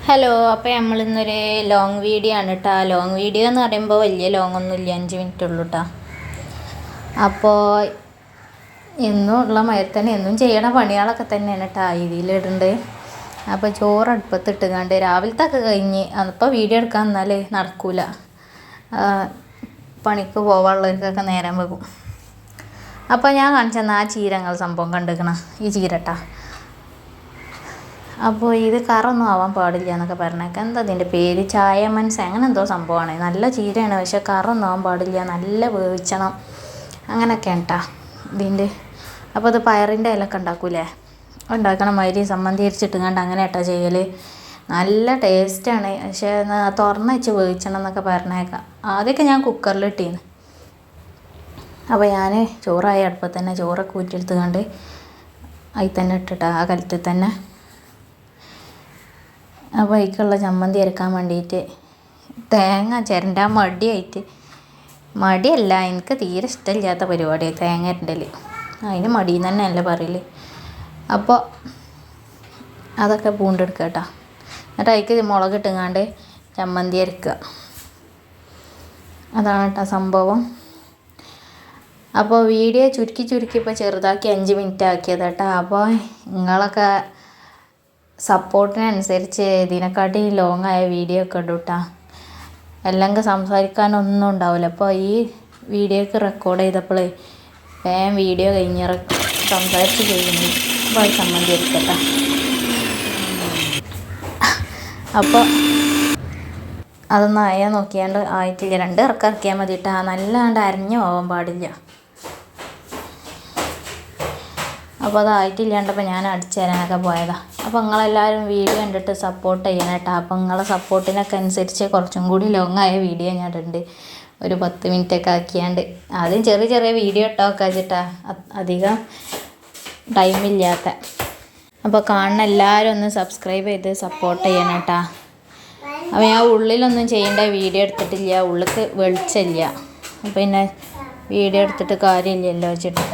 Hello, അപ്പോൾ നമ്മളിന്നൊരു long video ആണ് കേട്ടോ. ലോങ് വീഡിയോ എന്ന് പറയുമ്പോൾ വലിയ ലോങ് ഒന്നുമില്ല, 5 മിനിറ്റ് ഉള്ളൂ കേട്ടോ. അപ്പോൾ എന്നും ഉള്ള മയത്തന്നെ എന്നും ചെയ്യണ പണികളൊക്കെ തന്നെയാണ് കേട്ടോ ഇതിലിടുന്നുണ്ട്. അപ്പോൾ ചോറ് അടുപ്പത്തിട്ടുകൊണ്ട് രാവിലത്തെ ഒക്കെ കഴിഞ്ഞ് അതിപ്പോൾ വീഡിയോ എടുക്കാൻ എന്നാൽ നടക്കൂല, പണിക്ക് പോകാനുള്ളവർക്കൊക്കെ നേരം വെക്കും. അപ്പോൾ ഞാൻ കാണിച്ചെന്നാൽ ആ ചീരങ്ങൾ സംഭവം കണ്ടിരിക്കണം, ഈ ചീരട്ടാ. അപ്പോൾ ഇത് കറൊന്നും ആവാൻ പാടില്ല എന്നൊക്കെ പറഞ്ഞേക്കാം. എന്താ അതിൻ്റെ പേര്, ചായ മനസ്സ് അങ്ങനെ എന്തോ സംഭവമാണ്. നല്ല ചീരയാണ്, പക്ഷെ കറൊന്നും ആവാൻ പാടില്ല, നല്ല വേവിച്ചണം അങ്ങനെയൊക്കെയാണ് കേട്ടോ ഇതിൻ്റെ. അപ്പോൾ അത് പയറിൻ്റെ ഇലയൊക്കെ ഉണ്ടാക്കൂലേ, ഉണ്ടാക്കണ മാതിരി സമ്മന്തി അരിച്ചിട്ടുങ്ങാണ്ട് അങ്ങനെ കേട്ടോ ചെയ്യൽ. നല്ല ടേസ്റ്റാണ്, പക്ഷേ തുറന്ന് വെച്ച് വേവിച്ചണം എന്നൊക്കെ പറഞ്ഞേക്കാം. ആദ്യമൊക്കെ ഞാൻ കുക്കറിലിട്ടീന്ന്. അപ്പോൾ ഞാൻ ചോറായ അടുപ്പത്ത് തന്നെ ചോറൊക്കെ ഊറ്റിയെടുത്തുകൊണ്ട് അതിൽ തന്നെ ഇട്ടിട്ട് ആ കലത്തിൽ തന്നെ. അപ്പോൾ അതിലേക്കുള്ള ചമ്മന്തി അരക്കാൻ വേണ്ടിയിട്ട് തേങ്ങ ചിരണ്ടാൻ മടിയല്ല, എനിക്ക് തീരെ ഇഷ്ടമില്ലാത്ത പരിപാടിയാണ് തേങ്ങ ഇരണ്ടൽ. അതിന് മടിയെന്ന് തന്നെ അല്ല പറയൽ. അപ്പോൾ അതൊക്കെ പൂണ്ടെടുക്കുക കേട്ടോ. എന്നിട്ട് അതിലേക്ക് മുളക് ഇട്ടുങ്ങാണ്ട് ചമ്മന്തി അരക്കുക, അതാണ് കേട്ടോ സംഭവം. അപ്പോൾ വീഡിയോ ചുരുക്കി ഇപ്പോൾ ചെറുതാക്കി 5 മിനിറ്റ് ആക്കിയത് കേട്ടോ. അപ്പോൾ നിങ്ങളൊക്കെ സപ്പോർട്ടിനനുസരിച്ച് ഇതിനെക്കാട്ടി ലോങ് ആയ വീഡിയോ ഒക്കെ ഇടും കേട്ടോ. അല്ലെങ്കിൽ സംസാരിക്കാനൊന്നും ഉണ്ടാവില്ല. അപ്പോൾ ഈ വീഡിയോക്ക് റെക്കോർഡ് ചെയ്തപ്പോൾ വേഗം വീഡിയോ കഴിഞ്ഞ് സംസാരിച്ച് ചെയ്യുന്നു. അപ്പോൾ അത് സമ്മതി എടുക്കട്ടെ. അപ്പോൾ അതൊന്നും ആയാൽ നോക്കിയാണ്ട് ആയിട്ടില്ല, 2 ഇറക്കിയാൽ മതി കേട്ടോ. നല്ലാണ്ട് അരഞ്ഞു പോകാൻ പാടില്ല. അപ്പോൾ അതായിട്ടില്ലാണ്ടപ്പോൾ ഞാൻ അടിച്ചു തരാനൊക്കെ പോയതാണ്. അപ്പോൾ നിങ്ങളെല്ലാവരും വീഡിയോ കണ്ടിട്ട് സപ്പോർട്ട് ചെയ്യണം കേട്ടോ. അപ്പോൾ നിങ്ങളെ സപ്പോർട്ടിനൊക്കെ അനുസരിച്ച് കുറച്ചും കൂടി ലോങ്ങായ വീഡിയോ ഞാൻ ഇടുന്നുണ്ട്, ഒരു 10 മിനിറ്റൊക്കെ ആക്കിയാണ്ട്. ആദ്യം ചെറിയ വീഡിയോ ഇട്ടൊക്കെ വെച്ചിട്ടാ, അധികം ടൈമില്ലാത്ത. അപ്പോൾ കാണുന്ന എല്ലാവരും ഒന്ന് സബ്സ്ക്രൈബ് ചെയ്ത് സപ്പോർട്ട് ചെയ്യണം കേട്ടോ. അപ്പോൾ ഞാൻ ഉള്ളിലൊന്നും ചെയ്യേണ്ട വീഡിയോ എടുത്തിട്ടില്ല, ഉള്ളിലേക്ക് വെളിച്ചമില്ല. അപ്പോൾ പിന്നെ വീഡിയോ എടുത്തിട്ട് കാര്യമില്ലല്ലോ വെച്ചിട്ട്.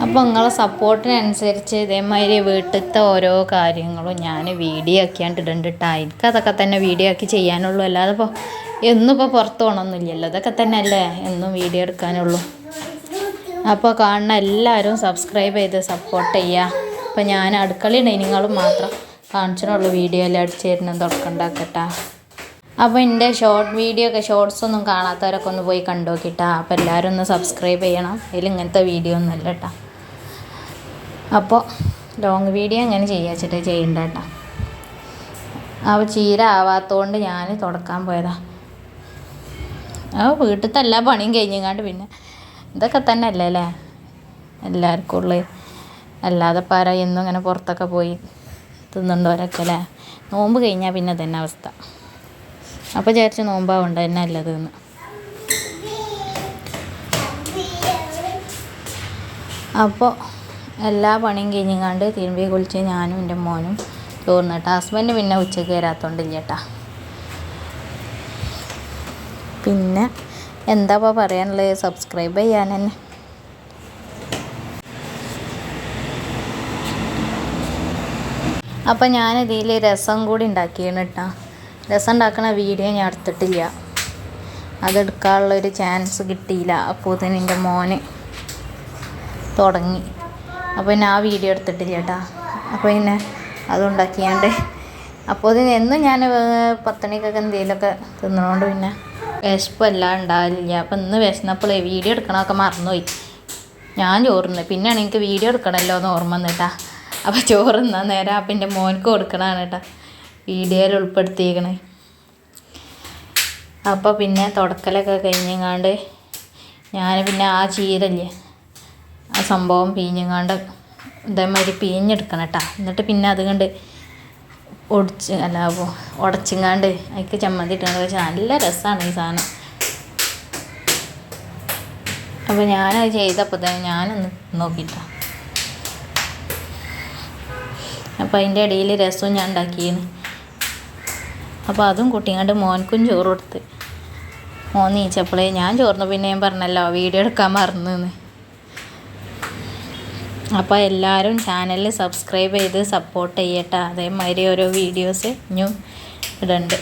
അപ്പോൾ നിങ്ങളെ സപ്പോർട്ടിനനുസരിച്ച് ഇതേമാതിരി വീട്ടിലത്തെ ഓരോ കാര്യങ്ങളും ഞാൻ വീഡിയോ ആക്കിയാണ്ട് ഇടുന്നുണ്ട് കേട്ടോ. എനിക്കതൊക്കെ തന്നെ വീഡിയോ ആക്കി ചെയ്യാനുള്ളൂ, അല്ലാതെ ഇപ്പോൾ എന്നും ഇപ്പോൾ പുറത്ത് പോകണമെന്നില്ലല്ലോ. അതൊക്കെ തന്നെ അല്ലേ എന്നും വീഡിയോ എടുക്കാനുള്ളൂ. അപ്പോൾ കാണുന്ന എല്ലാവരും സബ്സ്ക്രൈബ് ചെയ്ത് സപ്പോർട്ട് ചെയ്യുക. അപ്പോൾ ഞാൻ അടുക്കളയും ഡൈനിങ്ങളും മാത്രം കാണിച്ചിട്ടുള്ളൂ, വീഡിയോ എല്ലാം അടിച്ചു തരുന്നത് തുടക്കണ്ടാക്കട്ടാ. അപ്പോൾ എൻ്റെ ഷോർട്സ് ഒന്നും കാണാത്തവരൊക്കെ ഒന്ന് പോയി കണ്ടു നോക്കിട്ടാ. അപ്പോൾ എല്ലാവരും ഒന്ന് സബ്സ്ക്രൈബ് ചെയ്യണം. ഇതിൽ ഇങ്ങനത്തെ വീഡിയോ ഒന്നും അല്ല കേട്ടോ. അപ്പോൾ ലോങ് വീഡിയോ എങ്ങനെ ചെയ്യാച്ചിട്ട് ചെയ്യണ്ട കേട്ടോ. അപ്പോൾ ചീര ആവാത്തതുകൊണ്ട് ഞാൻ തുടക്കാൻ പോയതാ. വീട്ടിലത്തെ എല്ലാ പണിയും കഴിഞ്ഞങ്ങാണ്ട് പിന്നെ ഇതൊക്കെ തന്നെ അല്ലേ അല്ലേ എല്ലാവർക്കും ഉള്ളത്. അല്ലാതെ പാര എന്നും ഇങ്ങനെ പുറത്തൊക്കെ പോയി തിന്നുണ്ടോരൊക്കെ അല്ലേ. നോമ്പ് കഴിഞ്ഞാൽ പിന്നെ തന്നെ അവസ്ഥ. അപ്പോൾ വിചാരിച്ച് നോമ്പാവുണ്ട് തന്നെ അല്ലതെന്ന്. അപ്പോൾ എല്ലാ പണിയും കഴിഞ്ഞങ്ങാണ്ട് തിരുമ്പി കുളിച്ച് ഞാനും എൻ്റെ മോനും ചോറിന് കേട്ടോ. ഹസ്ബൻഡ് പിന്നെ ഉച്ചയ്ക്ക് വരാത്തോണ്ടില്ല കേട്ടോ. പിന്നെ എന്താ ഇപ്പോൾ പറയാനുള്ളത്, സബ്സ്ക്രൈബ് ചെയ്യാൻ തന്നെ. അപ്പോൾ ഞാനിതിൽ രസം കൂടി ഉണ്ടാക്കിയാണ് കേട്ടോ. രസം ഉണ്ടാക്കുന്ന വീഡിയോ ഞാൻ എടുത്തിട്ടില്ല, അതെടുക്കാനുള്ളൊരു ചാൻസ് കിട്ടിയില്ല. അപ്പോൾ തന്നെ എൻ്റെ മോന് തുടങ്ങി, അപ്പോൾ പിന്നെ ആ വീഡിയോ എടുത്തിട്ടില്ല കേട്ടോ. അപ്പോൾ പിന്നെ അതുണ്ടാക്കിയാണ്ട് അപ്പോൾ ഇതിന് എന്നും ഞാൻ 10 മണിക്കൊക്കെ എന്തെങ്കിലുമൊക്കെ തിന്നണോണ്ട് പിന്നെ വിശപ്പെല്ലാം ഉണ്ടാവില്ല. അപ്പോൾ ഇന്ന് വിശന്നപ്പോൾ വീഡിയോ എടുക്കണമൊക്കെ മറന്നുപോയി. ഞാൻ ചോറുന്നു, പിന്നെയാണ് എനിക്ക് വീഡിയോ എടുക്കണമല്ലോ എന്ന് ഓർമ്മ വന്നിട്ടാ. അപ്പോൾ ചോറുന്നാ നേരം അപ്പം എൻ്റെ മോനക്ക് കൊടുക്കണതാണ് കേട്ടോ വീഡിയോയിൽ ഉൾപ്പെടുത്തിയിരിക്കണേ. അപ്പോൾ പിന്നെ തുടക്കലൊക്കെ കഴിഞ്ഞങ്ങാണ്ട് ഞാൻ പിന്നെ ആ ചീരല്ലേ ആ സംഭവം പിഴിഞ്ഞങ്ങാണ്ട് ഇതേമാതിരി പിഴിഞ്ഞെടുക്കണം കേട്ടോ. എന്നിട്ട് പിന്നെ അത് കണ്ട് ഉടച്ചിങ്ങാണ്ട് അതിക്ക് ചമ്മന്തി ഇട്ടുകൊണ്ട് വെച്ചാൽ നല്ല രസമാണ് ഈ സാധനം. അപ്പോൾ ഞാനത് ചെയ്തപ്പോൾ തന്നെ ഞാനൊന്ന് നോക്കിയിട്ടാ. അപ്പോൾ അതിൻ്റെ ഇടയിൽ രസവും ഞാൻ ഉണ്ടാക്കിയിരുന്നു. അപ്പോൾ അതും കൂട്ടിങ്ങാണ്ട് മോനക്കും ചോറ് കൊടുത്ത്. മോൻ നീച്ചപ്പോഴേ ഞാൻ ചോറിന് പിന്നെ ഞാൻ പറഞ്ഞല്ലോ വീഡിയോ എടുക്കാൻ മറന്നു. അപ്പോൾ എല്ലാവരും ചാനൽ സബ്സ്ക്രൈബ് ചെയ്ത് സപ്പോർട്ട് ചെയ്യട്ടെ. അതേമാതിരി ഓരോ വീഡിയോസ് ഇനിയും ഇടുന്നുണ്ട്.